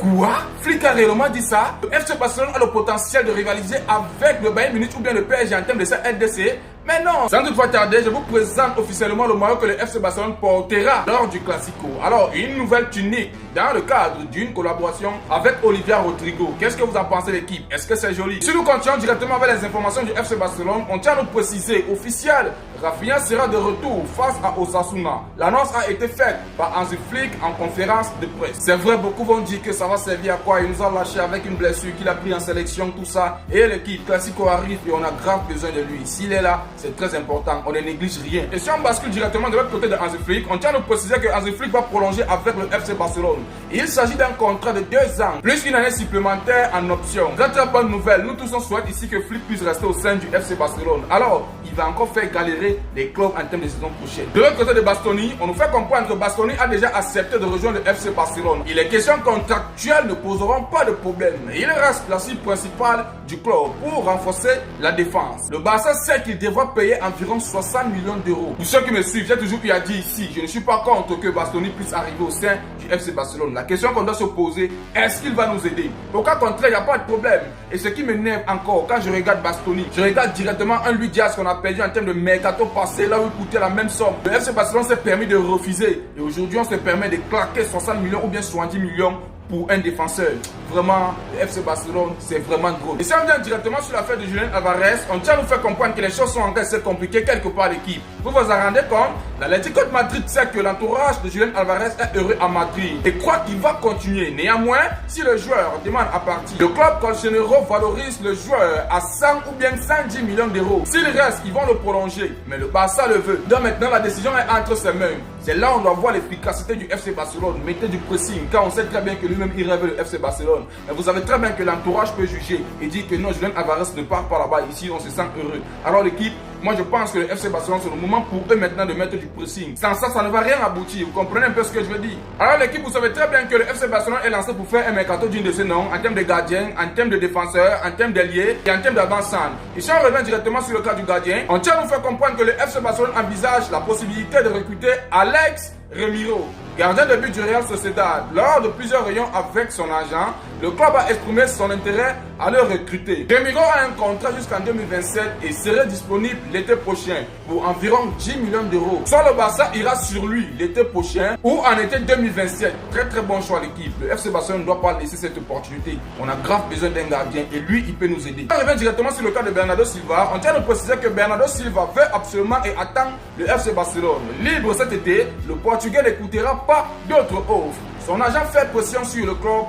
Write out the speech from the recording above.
Quoi? Flick a réellement dit ça? Le FC Barcelone a le potentiel de rivaliser avec le Bayern Munich ou bien le PSG en termes de sa LDC. Mais non, sans toutefois tarder, je vous présente officiellement le maillot que le FC Barcelone portera lors du Classico. Alors, une nouvelle tunique dans le cadre d'une collaboration avec Olivier Rodrigo. Qu'est-ce que vous en pensez, l'équipe? Est-ce que c'est joli? Si nous continuons directement avec les informations du FC Barcelone, on tient à nous préciser, officiel, Rafinha sera de retour face à Osasuna. L'annonce a été faite par Hansi Flick en conférence de presse. C'est vrai, beaucoup vont dire que ça va servir à quoi? Il nous a lâché avec une blessure qu'il a pris en sélection, tout ça. Et l'équipe Classico arrive et on a grave besoin de lui. S'il est là, c'est très important, on ne néglige rien. Et si on bascule directement de l'autre côté de Hansi Flick, on tient à nous préciser que Hansi Flick va prolonger avec le FC Barcelone. Il s'agit d'un contrat de 2 ans, plus une année supplémentaire en option. Très très bonne nouvelle, nous tous on souhaite ici que Flick puisse rester au sein du FC Barcelone. Alors, il va encore faire galérer les clubs en termes de saison prochaine. De l'autre côté de Bastoni, on nous fait comprendre que Bastoni a déjà accepté de rejoindre le FC Barcelone. Et les questions contractuelles ne poseront pas de problème. Il reste la cible principale du club pour renforcer la défense. Le Barça sait qu'il devra payer environ 60 millions d'euros. Pour ceux qui me suivent, j'ai toujours eu à dire ici, je ne suis pas contre que Bastoni puisse arriver au sein du FC Barcelone. La question qu'on doit se poser, est-ce qu'il va nous aider? Au cas contraire, il n'y a pas de problème. Et ce qui m'énerve encore, quand je regarde Bastoni, je regarde directement un Luis Diaz qu'on a perdu en termes de mercato passé, là où il coûtait la même somme. Le FC Barcelone s'est permis de refuser. Et aujourd'hui, on se permet de claquer 60 millions ou bien 70 millions pour un défenseur. Vraiment, le FC Barcelone, c'est vraiment gros. Et si on vient directement sur l'affaire de Julián Álvarez, on tient à nous faire comprendre que les choses sont encore assez compliquées quelque part à l'équipe. Vous vous en rendez compte? L'Atlético de Madrid sait que l'entourage de Julián Álvarez est heureux à Madrid et croit qu'il va continuer. Néanmoins, si le joueur demande à partir, le club colchonero valorise le joueur à 100 ou bien 110 millions d'euros. S'il reste, ils vont le prolonger. Mais le Barça le veut. Donc maintenant, la décision est entre ses mains. C'est là où on doit voir l'efficacité du FC Barcelone. Mettez du pressing, car on sait très bien que lui-même il rêve le FC Barcelone. Mais vous savez très bien que l'entourage peut juger et dire que non, Julián Álvarez ne part pas là-bas. Ici, on se sent heureux. Alors l'équipe, moi je pense que le FC Barcelone, c'est le moment pour eux maintenant de mettre du pressing. Sans ça, ça ne va rien aboutir. Vous comprenez un peu ce que je veux dire? Alors l'équipe, vous savez très bien que le FC Barcelone est lancé pour faire un mercato digne de ce nom, en termes de gardien, en termes de défenseurs, en termes d'ailier et en termes d'avant-centre. Et si on revient directement sur le cas du gardien, on tient à nous faire comprendre que le FC Barcelone envisage la possibilité de recruter Alex Remiro, gardien de but du Real Sociedad. Lors de plusieurs réunions avec son agent, le club a exprimé son intérêt à le recruter. Remiro a un contrat jusqu'en 2027 et serait disponible l'été prochain pour environ 10 millions d'euros. Soit le Barça ira sur lui l'été prochain ou en été 2027. Très très bon choix l'équipe. Le FC Barcelone ne doit pas laisser cette opportunité. On a grave besoin d'un gardien et lui il peut nous aider. On revient directement sur le cas de Bernardo Silva. On tient à préciser que Bernardo Silva veut absolument et attend le FC Barcelone. Libre cet été, le Portugais n'écoutera pas d'autres offres. Son agent fait pression sur le club